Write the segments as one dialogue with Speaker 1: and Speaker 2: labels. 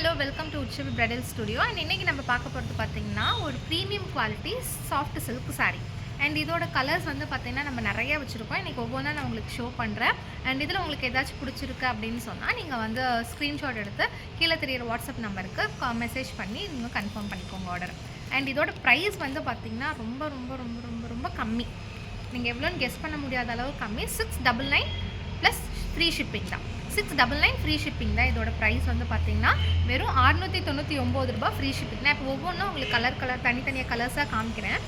Speaker 1: Hello welcome to Utsavi bridal studio. And இன்றைக்கி நம்ம பார்க்க போகிறது பார்த்திங்கன்னா ஒரு premium quality soft silk sari. And இதோட கலர்ஸ் வந்து பார்த்திங்கன்னா நம்ம நிறைய வச்சுருக்கோம். இன்றைக்கி ஒவ்வொன்றா நான் உங்களுக்கு ஷோ பண்ணுறேன். அண்ட் இதில் உங்களுக்கு ஏதாச்சும் பிடிச்சிருக்கு அப்படின்னு சொன்னால் நீங்கள் வந்து ஸ்க்ரீன்ஷாட் எடுத்து கீழே தெரியிற வாட்ஸ்அப் நம்பருக்கு மெசேஜ் பண்ணி நீங்கள் கன்ஃபார்ம் பண்ணிக்கோங்க ஆர்டர். அண்ட் இதோட ப்ரைஸ் வந்து பார்த்திங்கன்னா ரொம்ப ரொம்ப ரொம்ப ரொம்ப ரொம்ப கம்மி. நீங்கள் எவ்வளோன்னு கெஸ் பண்ண முடியாத அளவு கம்மி. 699 ப்ளஸ் ஃப்ரீ ஷிப்பிங் தான். 699 ஃப்ரீ ஷிப்பிங் தான். இதோட ப்ரைஸ் வந்து பார்த்திங்கன்னா வெறும் 699 ரூபா ஃப்ரீ ஷிப்பிங். நான் இப்போ ஒவ்வொன்றும் உங்களுக்கு கலர் தனித்தனியாக கலர்ஸாக காமிக்கிறேன்.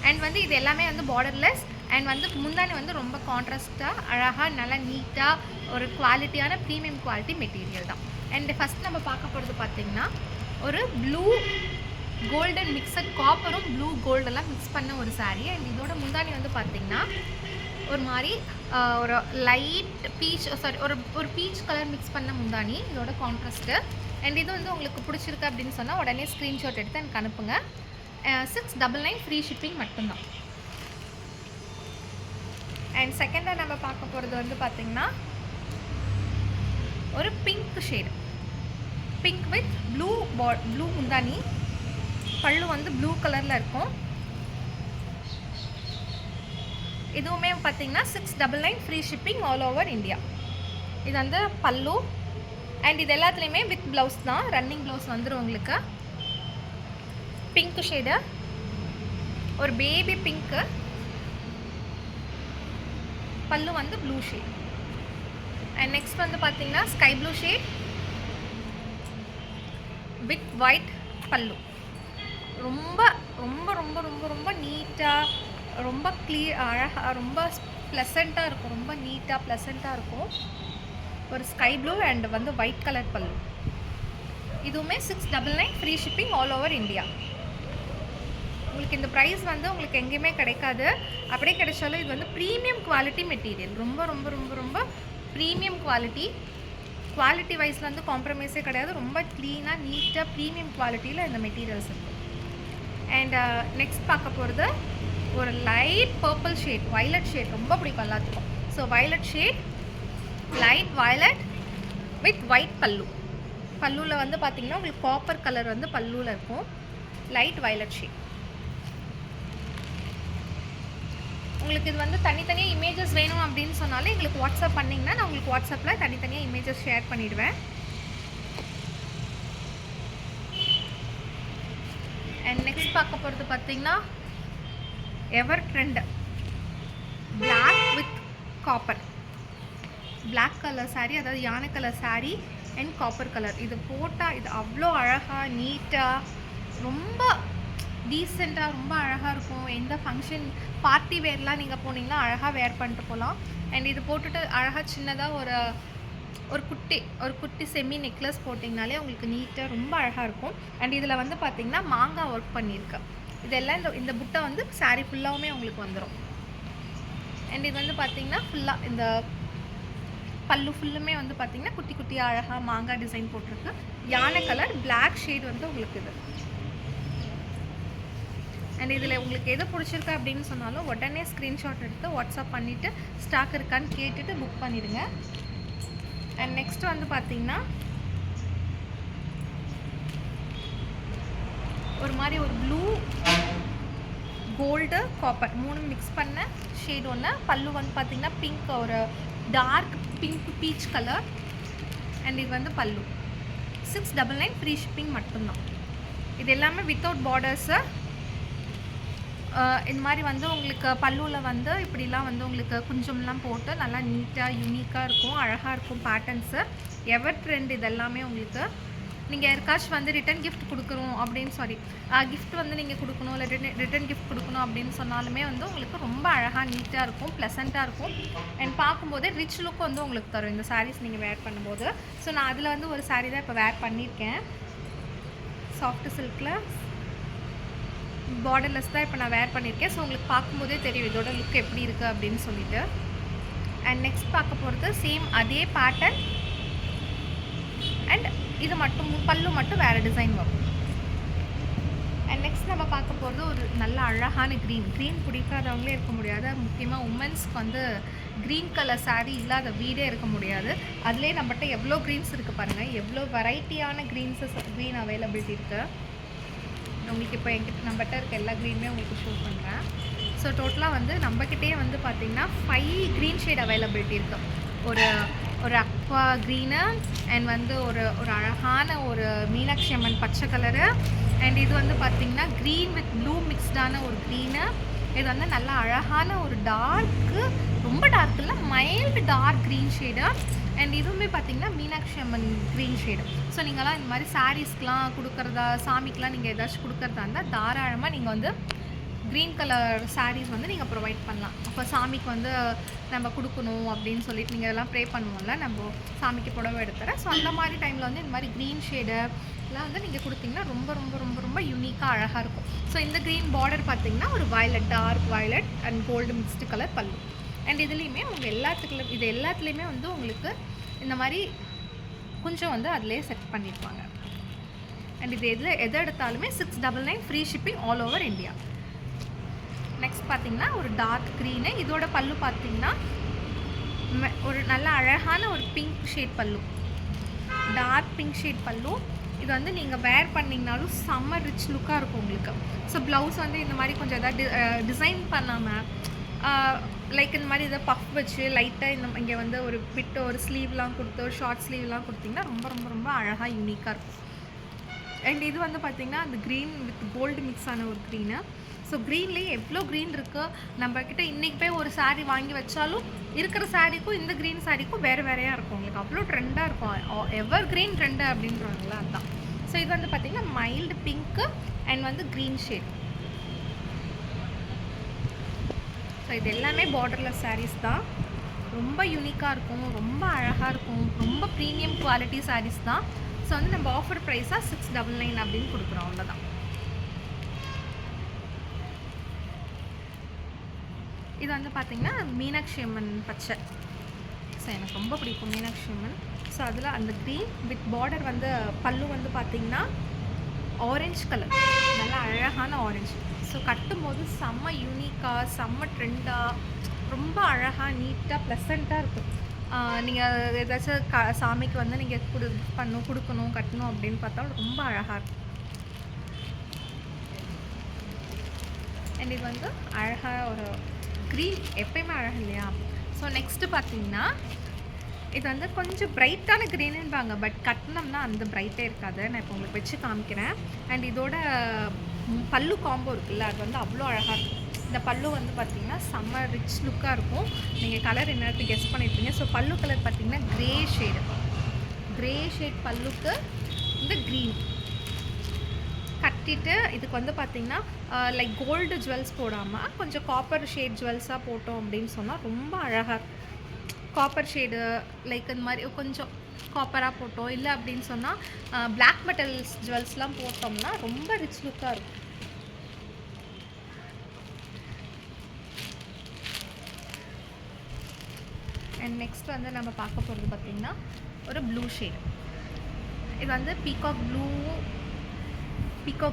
Speaker 1: அண்ட் வந்து இது எல்லாமே வந்து பார்டர்லெஸ். அண்ட் வந்து முந்தானி வந்து ரொம்ப கான்ட்ராஸ்ட்டாக அழகாக நல்லா நீட்டாக ஒரு குவாலிட்டியான ப்ரீமியம் குவாலிட்டி மெட்டீரியல் தான். அண்ட் ஃபஸ்ட் நம்ம பார்க்க போகிறது பார்த்திங்கன்னா ஒரு ப்ளூ கோல்டன் மிக்சட் காப்பரும் ப்ளூ கோல்டெல்லாம் மிக்ஸ் பண்ண ஒரு சாரீ. அண்ட் இதோட முந்தானி வந்து பார்த்திங்கன்னா ஒரு மாதிரி ஒரு லைட் பீச் ஒரு பீச் கலர் மிக்ஸ் பண்ண முந்தானி இதோட கான்ட்ராஸ்ட்டு. அண்ட் இது வந்து உங்களுக்கு பிடிச்சிருக்கு அப்படின்னு சொன்னால் உடனே ஸ்க்ரீன்ஷாட் எடுத்து எனக்கு அனுப்புங்க. 699 ஃப்ரீ ஷிப்பிங் மட்டும்தான். அண்ட் செகண்டாக நம்ம பார்க்க போகிறது வந்து பார்த்திங்கன்னா ஒரு pink shade, pink with blue முந்தானி. பல்லு வந்து ப்ளூ கலரில் இருக்கும். இதுவுமே பார்த்திங்கன்னா 699 free shipping all over India. இது வந்து பல்லு. அண்ட் இது எல்லாத்துலேயுமே வித் ப்ளவுஸ் தான், ரன்னிங் ப்ளவுஸ் வந்துடும் உங்களுக்கு. பிங்க் ஷேடு, ஒரு பேபி பிங்க்கு. பல்லு வந்து ப்ளூ ஷேட். அண்ட் நெக்ஸ்ட் வந்து பார்த்திங்கன்னா sky blue shade with white பல்லு. ரொம்ப ரொம்ப ரொம்ப ரொம்ப ரொம்ப நீட்டாக, ரொம்ப அழகாக, ரொம்ப ப்ளசண்ட்டாக இருக்கும். ரொம்ப நீட்டாக ப்ளசண்ட்டாக இருக்கும். ஒரு ஸ்கை ப்ளூ அண்ட் வந்து ஒயிட் கலர் பல்லு. இதுவுமே 699 free shipping all over India. உங்களுக்கு இந்த ப்ரைஸ் வந்து உங்களுக்கு எங்கேயுமே கிடைக்காது. அப்படியே கிடைச்சாலும் இது வந்து ப்ரீமியம் குவாலிட்டி மெட்டீரியல். ரொம்ப ரொம்ப ரொம்ப ரொம்ப ப்ரீமியம் குவாலிட்டி வைஸில் வந்து காம்ப்ரமைஸே கிடையாது. ரொம்ப க்ளீனாக நீட்டாக ப்ரீமியம் குவாலிட்டியில் இந்த மெட்டீரியல்ஸ் இருக்கும். அண்ட் நெக்ஸ்ட் பார்க்க போகிறது ஒரு light purple shade, violet shade ரொம்ப பிடிக்கும் எல்லாத்துக்கும். So violet shade, light violet with white பல்லு. பல்லுவில் வந்து பார்த்திங்கன்னா உங்களுக்கு காப்பர் கலர் வந்து பல்லுவில் இருக்கும். Light violet shade. உங்களுக்கு இது வந்து தனித்தனியாக இமேஜஸ் வேணும் அப்படின்னு சொன்னாலும் எங்களுக்கு வாட்ஸ்அப் பண்ணிங்கன்னா நான் உங்களுக்கு வாட்ஸ்அப்பில் தனித்தனியாக இமேஜஸ் ஷேர் பண்ணிவிடுவேன். அண்ட் நெக்ஸ்ட் பார்க்க போகிறது பார்த்திங்கன்னா ever trend black with copper. Black colour sari, அதாவது யானை colour sari and copper colour. இது போட்டால் இது அவ்வளோ அழகாக நீட்டாக ரொம்ப டீசெண்டாக ரொம்ப அழகாக இருக்கும். எந்த ஃபங்க்ஷன் பார்ட்டி வேர்லாம் நீங்கள் போனீங்கன்னா அழகாக வேர் பண்ணிட்டு போகலாம். அண்ட் இது போட்டுட்டு அழகாக சின்னதாக ஒரு குட்டி செமி நெக்லஸ் போட்டிங்கனாலே உங்களுக்கு நீட்டாக ரொம்ப அழகாக இருக்கும். அண்ட் இதில் வந்து பார்த்திங்கன்னா மாங்காய் ஒர்க் பண்ணியிருக்கேன். இதெல்லாம் இந்த புட்டை வந்து சாரீ ஃபுல்லாகவுமே உங்களுக்கு வந்துடும். அண்ட் இது வந்து பார்த்திங்கன்னா ஃபுல்லாக இந்த பல்லு ஃபுல்லுமே வந்து பார்த்திங்கன்னா குட்டி குட்டியாக அழகாக மாங்காய் டிசைன் போட்டிருக்கு. யானை கலர் பிளாக் ஷேட் வந்து உங்களுக்கு இது. அண்ட் இதில் உங்களுக்கு எது பிடிச்சிருக்கு அப்படின்னு சொன்னாலும் உடனே ஸ்க்ரீன்ஷாட் எடுத்து வாட்ஸ்அப் பண்ணிவிட்டு ஸ்டாக் இருக்கான்னு கேட்டுட்டு புக் பண்ணிவிடுங்க. அண்ட் நெக்ஸ்ட் வந்து பார்த்திங்கன்னா ஒரு மாதிரி ஒரு ப்ளூ கோல்டு காப்பர் 3 மிக்ஸ் பண்ண ஷேட் ஒன்று. பல்லு வந்து பார்த்திங்கன்னா பிங்க், ஒரு dark pink peach colour. And இது வந்து பல்லு 699 ஃப்ரீ ஷிப்பிங் மட்டும்தான். இது எல்லாமே வித்தவுட் பார்டர்ஸு. இந்த மாதிரி வந்து உங்களுக்கு பல்லுவில் வந்து இப்படிலாம் வந்து உங்களுக்கு குஞ்சம்லாம் போட்டு நல்லா நீட்டாக யூனிக்காக இருக்கும், அழகாக இருக்கும் பேட்டர்ன்ஸு. எவர் ட்ரெண்ட் இதெல்லாமே உங்களுக்கு நீங்கள் யாருக்காச்சும் வந்து ரிட்டன் கிஃப்ட் கொடுக்குறோம் அப்படின்னு கிஃப்ட் வந்து நீங்கள் கொடுக்கணும், இல்லை ரிட்டன் கிஃப்ட் கொடுக்கணும் அப்படின்னு சொன்னாலுமே வந்து உங்களுக்கு ரொம்ப அழகாக நீட்டாக இருக்கும், ப்ளசண்ட்டாக இருக்கும். அண்ட் பார்க்கும்போதே ரிச் லுக் வந்து உங்களுக்கு தரும் இந்த சாரீஸ் நீங்கள் வேர் பண்ணும்போது. ஸோ நான் அதில் வந்து ஒரு சாரீ தான் இப்போ வேர் பண்ணியிருக்கேன். சாஃப்ட் சில்கில் பார்டர்லெஸ் தான் இப்போ நான் வேர் பண்ணியிருக்கேன். ஸோ உங்களுக்கு பார்க்கும்போதே தெரியும் இதோட லுக் எப்படி இருக்குது அப்படின்னு சொல்லிட்டு. அண்ட் நெக்ஸ்ட் பார்க்க போகிறது சேம் அதே பேட்டர்ன். அண்ட் இது மட்டும் பல்லு மட்டும் வேறு டிசைன் வரும். அண்ட் நெக்ஸ்ட் நம்ம பார்க்க போகிறது ஒரு நல்ல அழகான க்ரீன் பிடிக்காதவங்களே இருக்க முடியாது. முக்கியமாக உமன்ஸ்க்கு வந்து க்ரீன் கலர் சாரீ இல்லாத வீடே இருக்க முடியாது. அதுலேயே நம்மகிட்ட எவ்வளோ க்ரீன்ஸ் இருக்குது பாருங்கள், எவ்வளோ வெரைட்டியான க்ரீன் அவைலபிலிட்டி இருக்குது. உங்களுக்கு இப்போ என்கிட்ட நம்மகிட்ட இருக்க எல்லா க்ரீனுமே உங்களுக்கு ஷோ பண்ணுறேன். ஸோ டோட்டலாக வந்து நம்மக்கிட்டே வந்து பார்த்திங்கன்னா 5 க்ரீன் ஷேட் அவைலபிலிட்டி இருக்குது. ஒரு அக்வா க்ரீனு அண்ட் வந்து ஒரு அழகான ஒரு மீனாட்சி அம்மன் பச்சை கலரு அண்ட் இது வந்து பார்த்திங்கன்னா க்ரீன் வித் ப்ளூ மிக்ஸ்டான ஒரு க்ரீனு. இது வந்து நல்லா அழகான ஒரு டார்க்கு, ரொம்ப டார்க் இல்லை, mild dark green shade and இதுவுமே பார்த்திங்கன்னா Meenakshi Amman green shade. So நீங்களாம் இந்த மாதிரி சாரீஸ்க்கெலாம் கொடுக்குறதா, சாமிக்கெலாம் நீங்கள் ஏதாச்சும் கொடுக்குறதா இருந்தால் தாராளமாக நீங்கள் வந்து க்ரீன் கலர் சாரீஸ் வந்து நீங்கள் ப்ரொவைட் பண்ணலாம். அப்போ சாமிக்கு வந்து நம்ம கொடுக்கணும் அப்படின்னு சொல்லிட்டு நீங்கள் இதெல்லாம் ப்ரே பண்ணுவோம்ல, நம்ம சாமிக்கு புடவை எடுத்துறேன். ஸோ அந்த மாதிரி டைமில் வந்து இந்த மாதிரி க்ரீன் ஷேடு எல்லாம் வந்து நீங்கள் கொடுத்தீங்கன்னா ரொம்ப ரொம்ப ரொம்ப ரொம்ப யூனிக்காக அழகாக இருக்கும். ஸோ இந்த க்ரீன் பார்டர் பார்த்தீங்கன்னா ஒரு violet, dark violet and gold mixed colour பல்லு. அண்ட் இதுலேயுமே உங்கள் எல்லாத்துலேயுமே வந்து உங்களுக்கு இந்த மாதிரி கொஞ்சம் வந்து அதிலே செட் பண்ணியிருப்பாங்க. அண்ட் இது எது எடுத்தாலுமே 699 free shipping all over India. Next பார்த்தீங்கன்னா ஒரு டார்க் க்ரீனு, இதோட பல்லு பார்த்தீங்கன்னா ஒரு நல்ல அழகான ஒரு பிங்க் ஷேட் பல்லு, டார்க் பிங்க் ஷேட் பல்லு. இது வந்து நீங்கள் வேர் பண்ணிங்கனாலும் செம்ம ரிச் லுக்காக இருக்கும் உங்களுக்கு. ஸோ ப்ளவுஸ் வந்து இந்த மாதிரி கொஞ்சம் எதாவது டிசைன் பண்ணாமல் லைக் இந்த மாதிரி எதாவது பஃப் வச்சு லைட்டாக இங்கே வந்து ஒரு பிட்டு ஒரு ஸ்லீவ்லாம் கொடுத்து ஒரு ஷார்ட் ஸ்லீவ்லாம் கொடுத்திங்கன்னா ரொம்ப ரொம்ப ரொம்ப அழகாக யூனிக்காக இருக்கும். அண்ட் இது வந்து பார்த்திங்கன்னா அந்த க்ரீன் வித் கோல்டு மிக்ஸ் ஆன ஒரு க்ரீனு. ஸோ க்ரீன்லேயே எவ்வளோ க்ரீன் இருக்குது, நம்மக்கிட்ட இன்றைக்கி போய் ஒரு சாரீ வாங்கி வச்சாலும் இருக்கிற சாரீக்கும் இந்த க்ரீன் சாரீக்கும் வேறு வேறையாக இருக்கும். உங்களுக்கு அவ்வளோ ட்ரெண்டாக இருக்கும், எவர் க்ரீன் ட்ரெண்டு அப்படின்றவங்களா அதுதான். ஸோ இது வந்து பார்த்திங்கன்னா மைல்டு பிங்க்கு அண்ட் வந்து க்ரீன் ஷேட். ஸோ இது எல்லாமே பார்டர்லெஸ் சாரீஸ் தான், ரொம்ப யூனிக்காக இருக்கும், ரொம்ப அழகாக இருக்கும், ரொம்ப ப்ரீமியம் குவாலிட்டி சாரீஸ் தான். ஸோ வந்து நம்ம ஆஃபர் ப்ரைஸாக 699 அப்படின்னு கொடுக்குறோம், அவ்வளோதான். இது வந்து பார்த்திங்கன்னா மீனாட்சி அம்மன் பச்சை. ஸோ எனக்கு ரொம்ப பிடிக்கும் மீனாட்சி அம்மன். ஸோ அதில் அந்த க்ரீன் வித் பார்டர் வந்து பல்லு வந்து பார்த்திங்கன்னா ஆரஞ்சு கலர், நல்லா அழகான ஆரஞ்சு. ஸோ கட்டும்போது செம்ம யூனிக்காக, செம்ம ட்ரெண்டாக, ரொம்ப அழகாக நீட்டாக ப்ளசண்ட்டாக இருக்கும். நீங்கள் ஏதாச்சும் சாமிக்கு வந்து நீங்கள் கொடுக்கணும் கட்டணும் அப்படின்னு பார்த்தாலும் ரொம்ப அழகாக இருக்கும். அண்ட் இது வந்து அழகாக ஒரு க்ரீன் எப்பயுமே அழகு இல்லையா. ஸோ நெக்ஸ்ட்டு பார்த்தீங்கன்னா இது வந்து கொஞ்சம் பிரைட்டான க்ரீனுன்பாங்க, பட் கட்டினோம்னா அந்த பிரைட்டே இருக்காது. நான் இப்போ உங்களுக்கு வச்சு காமிக்கிறேன். அண்ட் இதோட பல்லு காம்போ இருக்குல்ல, அது வந்து அவ்வளோ அழகாக இருக்கும். இந்த பல்லு வந்து பார்த்திங்கன்னா செம்ம ரிச் லுக்காக இருக்கும். நீங்கள் கலர் என்னது கெஸ் பண்ணியிருப்பீங்க. ஸோ பல்லு கலர் பார்த்திங்கன்னா க்ரே ஷேட் பல்லுக்கு இந்த க்ரீன் கட்டிட்டு இதுக்கு வந்து பார்த்திங்கன்னா லைக் கோல்டு ஜுவல்ஸ் போடாமல் கொஞ்சம் காப்பர் ஷேட் ஜுவல்ஸாக போட்டோம் அப்படின்னு சொன்னால் ரொம்ப அழகாக இருக்கும். காப்பர் ஷேடு லைக் இந்த மாதிரி கொஞ்சம் காப்பராக போட்டோம் இல்லை அப்படின்னு சொன்னால் பிளாக் மெட்டல்ஸ் ஜுவல்ஸ்லாம் போட்டோம்னா ரொம்ப ரிச் லுக்காக இருக்கும். அண்ட் நெக்ஸ்ட் வந்து நம்ம பார்க்க போகிறது பார்த்திங்கன்னா ஒரு ப்ளூ ஷேடு. இது வந்து பீகாக்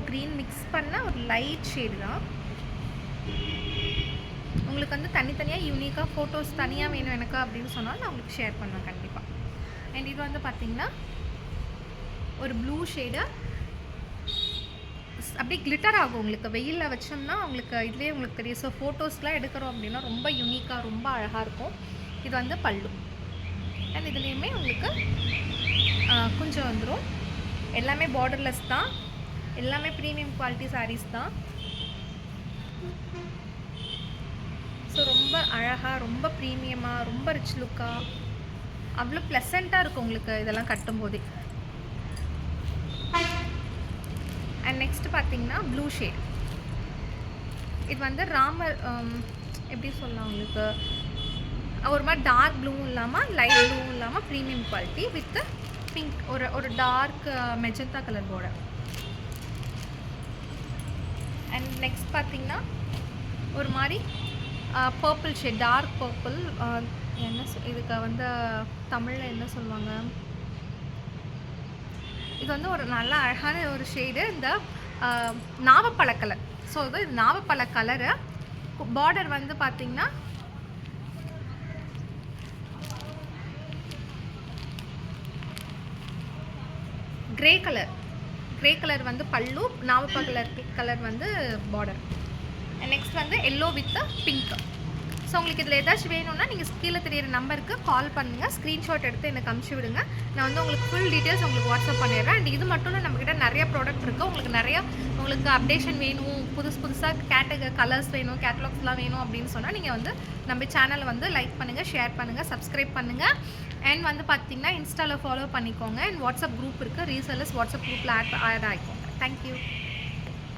Speaker 1: க்ரீன் மிக்ஸ் பண்ண ஒரு லைட் ஷேடு தான். உங்களுக்கு வந்து தனித்தனியாக யூனிக்காக ஃபோட்டோஸ் தனியாக வேணும் எனக்கு அப்படின்னு சொன்னால் நான் உங்களுக்கு ஷேர் பண்ணுவேன் கண்டிப்பாக. அண்ட் இது வந்து பார்த்திங்கன்னா ஒரு ப்ளூ ஷேடு, அப்படியே கிளிட்டர் ஆகும் உங்களுக்கு வெயிலில் வச்சோம்னா உங்களுக்கு இதுலேயே உங்களுக்கு தெரியும். ஸோ ஃபோட்டோஸ்லாம் எடுக்கிறோம் அப்படின்னா ரொம்ப யூனிக்காக ரொம்ப அழகாக இருக்கும். இது வந்து பல்லு. அண்ட் இதுலேயுமே உங்களுக்கு கொஞ்சம் வந்துடும். எல்லாமே பார்டர்லெஸ் தான், எல்லாமே ப்ரீமியம் குவாலிட்டி சாரீஸ் தான். ஸோ ரொம்ப அழகாக, ரொம்ப ப்ரீமியமாக, ரொம்ப ரிச் லுக்காக, அவ்வளோ ப்ளசண்ட்டாக இருக்கும் உங்களுக்கு இதெல்லாம் கட்டும்போதே. அண்ட் நெக்ஸ்ட்டு பார்த்திங்கன்னா ப்ளூ ஷேட். இது வந்து ராமர் எப்படி சொல்லலாம் உங்களுக்கு, ஒரு மாதிரி டார்க் ப்ளூவும் இல்லாமல் லைட் ப்ளூவும் இல்லாமல் ப்ரீமியம் குவாலிட்டி வித் பிங்க், ஒரு dark magenta colour border. And next பார்த்திங்கன்னா ஒரு மாதிரி பர்பிள் ஷேட், டார்க் பர்பிள். இதுக்கு வந்து தமிழில் என்ன சொல்லுவாங்க, இது வந்து ஒரு நல்ல அழகான ஒரு ஷேடு. இந்த நாவப்பழ கலர். ஸோ இது நாவப்பழ கலரு. பார்டர் வந்து பார்த்திங்கன்னா கிரே கலர் வந்து பல்லு, நாவப்பழ கலர் வந்து பார்டர். நெக்ஸ்ட் வந்து எல்லோ வித் பிங்க். ஸோ உங்களுக்கு இதில் ஏதாச்சும் வேணும்னா நீங்கள் கீழே தெரியிற நம்பருக்கு கால் பண்ணுங்கள், ஸ்க்ரீன்ஷாட் எடுத்து எனக்கு அனுப்பிச்சி விடுங்க. நான் வந்து உங்களுக்கு ஃபுல் டீட்டெயில்ஸ் உங்களுக்கு வாட்ஸ்அப் பண்ணிடுறேன். அண்ட் இது மட்டும் இல்லை, நம்மக்கிட்ட நிறைய ப்ராடக்ட் இருக்குது. உங்களுக்கு அப்டேஷன் வேணும், புதுசாக கலர்ஸ் வேணும், கேட்டலாக்ஸ்லாம் வேணும் அப்படின்னு சொன்னால் நீங்கள் வந்து நம்ம சேனலை வந்து லைக் பண்ணுங்கள், ஷேர் பண்ணுங்கள், சப்ஸ்கிரைப் பண்ணுங்கள். அண்ட் வந்து பார்த்திங்கன்னா இன்ஸ்டாவில் ஃபாலோ பண்ணிக்கோங்க. அண்ட் வாட்ஸ்அப் குரூப் இருக்குது, ரீசெல்லர்ஸ் வாட்ஸ்அப் குரூப்பில் ஆட் ஆகிக்கோங்க. தேங்க்யூ.